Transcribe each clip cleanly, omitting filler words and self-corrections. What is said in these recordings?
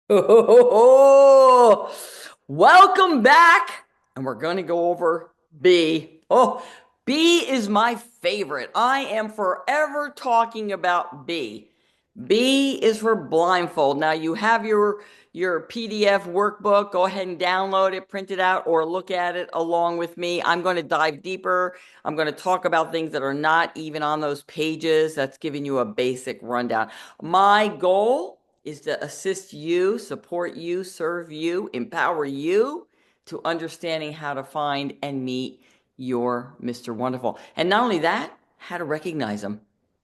Oh, welcome back. And we're going to go over B. Oh, B is my favorite. I am forever talking about B. B is for blindfold. Now you have your PDF workbook. Go ahead and download it, print it out, or look at it along with me. I'm going to dive deeper. I'm going to talk about things that are not even on those pages. That's giving you a basic rundown. My goal is to assist you, support you, serve you, empower you to understanding how to find and meet your Mr. Wonderful. And not only that, how to recognize them.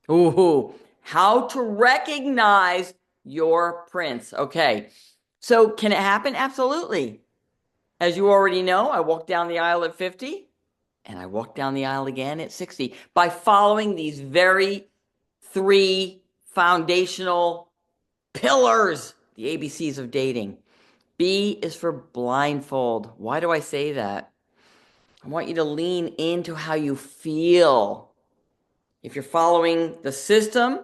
Ooh, how to recognize your prince. Okay. So can it happen? Absolutely. As you already know, I walked down the aisle at 50 and I walked down the aisle again at 60 by following these very three foundational pillars, the ABCs of dating. B is for blindfold. Why do I say that? I want you to lean into how you feel. If you're following the system,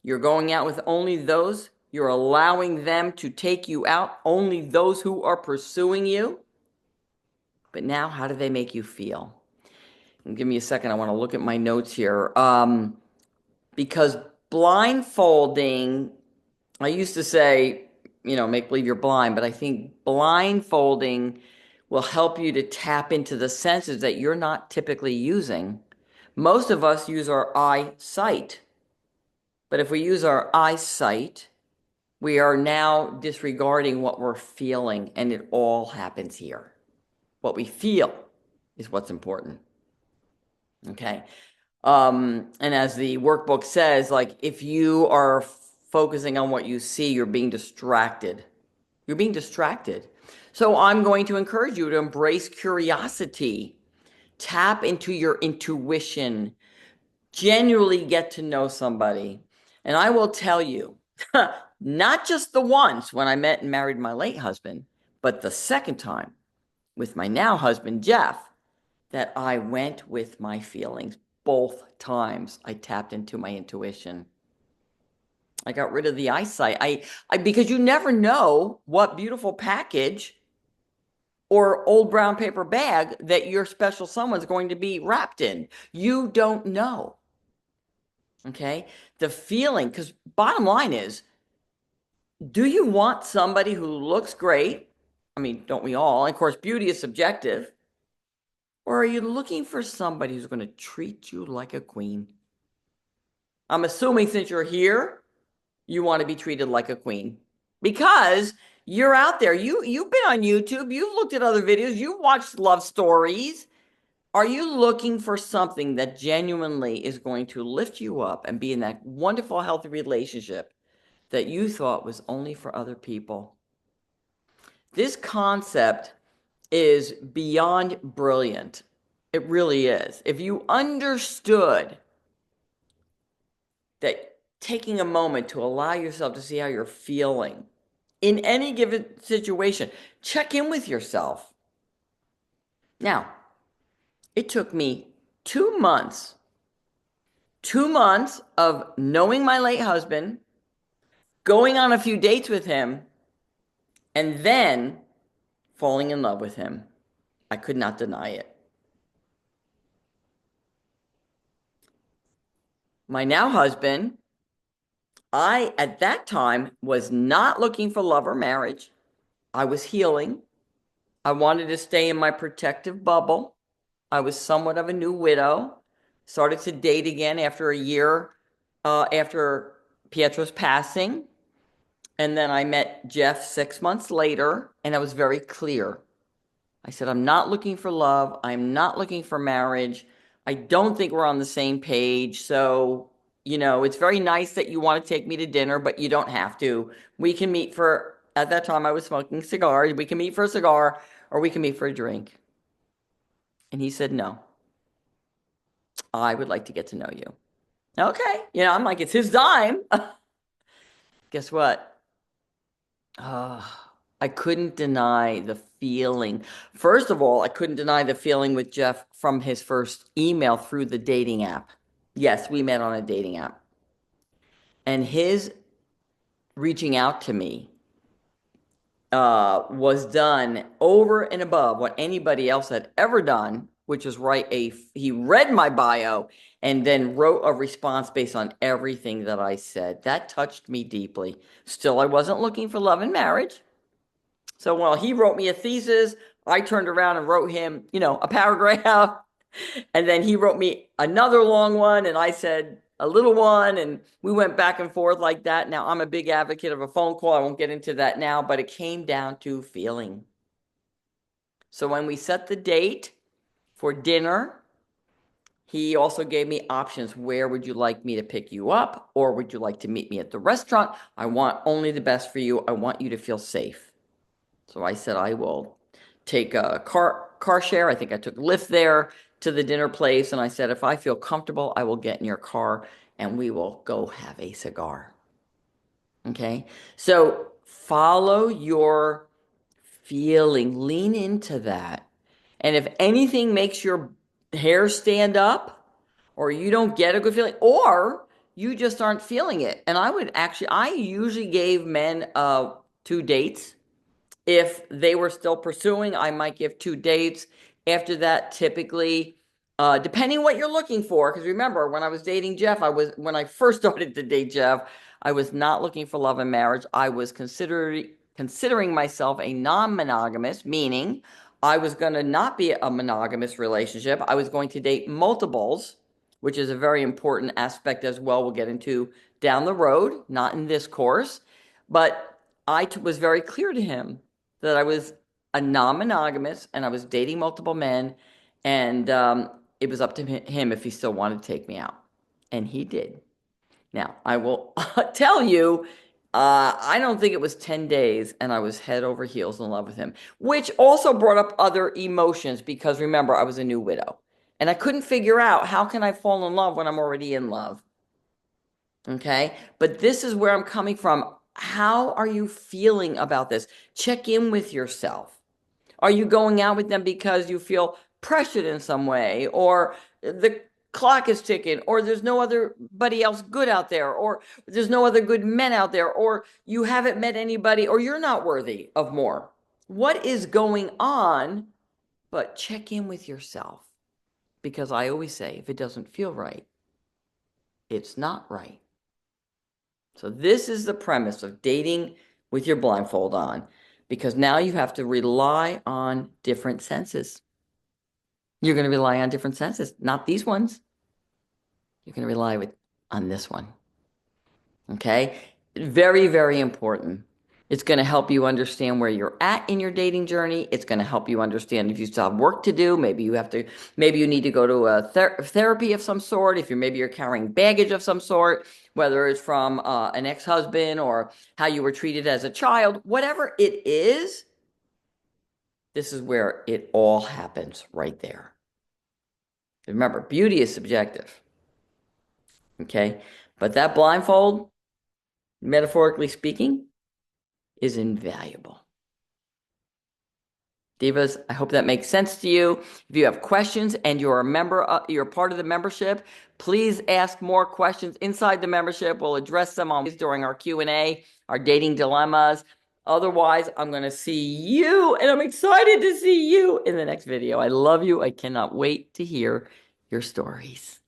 you're going out with only those. You're allowing them to take you out, only those who are pursuing you. But now, how do they make you feel? And give me a second. I want to look at my notes here. Because blindfolding, I used to say, make believe you're blind, but I think blindfolding will help you to tap into the senses that you're not typically using. Most of us use our eyesight, but if we use our eyesight, we are now disregarding what we're feeling, and it all happens here. What we feel is what's important. Okay. And as the workbook says, like if you are focusing on what you see, you're being distracted. You're being distracted. So I'm going to encourage you to embrace curiosity, tap into your intuition, genuinely get to know somebody. And I will tell you, not just the once when I met and married my late husband, but the second time with my now husband, Jeff, that I went with my feelings. Both times I tapped into my intuition. I got rid of the eyesight. Because you never know what beautiful package or old brown paper bag that your special someone's going to be wrapped in. You don't know. Okay. The feeling, because bottom line is, do you want somebody who looks great? I mean, don't we all? And of course, beauty is subjective. Or are you looking for somebody who's going to treat you like a queen? I'm assuming since you're here, you want to be treated like a queen because you're out there. You've been on YouTube, you've looked at other videos, you've watched love stories. Are you looking for something that genuinely is going to lift you up and be in that wonderful, healthy relationship that you thought was only for other people? This concept is beyond brilliant. It really is. If you understood that taking a moment to allow yourself to see how you're feeling in any given situation, check in with yourself. Now, it took me 2 months, 2 months of knowing my late husband, going on a few dates with him, and then falling in love with him. I could not deny it. My now husband, I, at that time, was not looking for love or marriage. I was healing. I wanted to stay in my protective bubble. I was somewhat of a new widow. Started to date again after a year after Pietro's passing. And then I met Jeff 6 months later, and I was very clear. I said, I'm not looking for love. I'm not looking for marriage. I don't think we're on the same page. So, it's very nice that you want to take me to dinner, but you don't have to. We can meet for, at that time I was smoking cigars. We can meet for a cigar or we can meet for a drink. And he said, no, I would like to get to know you. Okay. I'm like, it's his dime. Guess what? I couldn't deny the feeling. First of all, I couldn't deny the feeling with Jeff from his first email through the dating app. Yes, we met on a dating app. And his reaching out to me was done over and above what anybody else had ever done, which is he read my bio and then wrote a response based on everything that I said. That touched me deeply. Still, I wasn't looking for love and marriage. So while he wrote me a thesis, I turned around and wrote him, a paragraph. And then he wrote me another long one, and I said a little one, and we went back and forth like that. Now, I'm a big advocate of a phone call. I won't get into that now, but it came down to feeling. So when we set the date for dinner, he also gave me options. Where would you like me to pick you up? Or would you like to meet me at the restaurant? I want only the best for you. I want you to feel safe. So I said, I will take a car share. I think I took Lyft there to the dinner place. And I said, if I feel comfortable, I will get in your car and we will go have a cigar. Okay. So follow your feeling, lean into that. And if anything makes your hair stand up, or you don't get a good feeling, or you just aren't feeling it. And I usually gave men 2 dates. If they were still pursuing, I might give 2 dates. After that, typically, depending what you're looking for, because remember, when I was dating Jeff, when I first started to date Jeff, I was not looking for love and marriage. I was considering myself a non-monogamous, meaning I was going to not be a monogamous relationship. I was going to date multiples, which is a very important aspect as well. We'll get into down the road, not in this course, but I was very clear to him that I was a non-monogamous and I was dating multiple men, and it was up to him if he still wanted to take me out. And he did. Now, I will tell you, I don't think it was 10 days and I was head over heels in love with him, which also brought up other emotions because remember, I was a new widow and I couldn't figure out how can I fall in love when I'm already in love. Okay. But this is where I'm coming from. How are you feeling about this? Check in with yourself. Are you going out with them because you feel pressured in some way, or the clock is ticking, or there's no other else good out there, or there's no other good men out there, or you haven't met anybody, or you're not worthy of more? What is going on? But check in with yourself, because I always say, if it doesn't feel right, it's not right. So this is the premise of dating with your blindfold on, because now you have to rely on different senses. You're going to rely on different senses, not these ones. You're going to rely on this one. Okay? Very, very important. It's going to help you understand where you're at in your dating journey. It's going to help you understand if you still have work to do. Maybe you need to go to a therapy of some sort. If maybe you're carrying baggage of some sort, whether it's from an ex-husband or how you were treated as a child, whatever it is, this is where it all happens right there. Remember, beauty is subjective. Okay? But that blindfold, metaphorically speaking, is invaluable. Divas, I hope that makes sense to you. If you have questions and you're a member, you're part of the membership, please ask more questions inside the membership. We'll address them during our Q&A, our dating dilemmas. Otherwise, I'm going to see you, and I'm excited to see you in the next video. I love you. I cannot wait to hear your stories.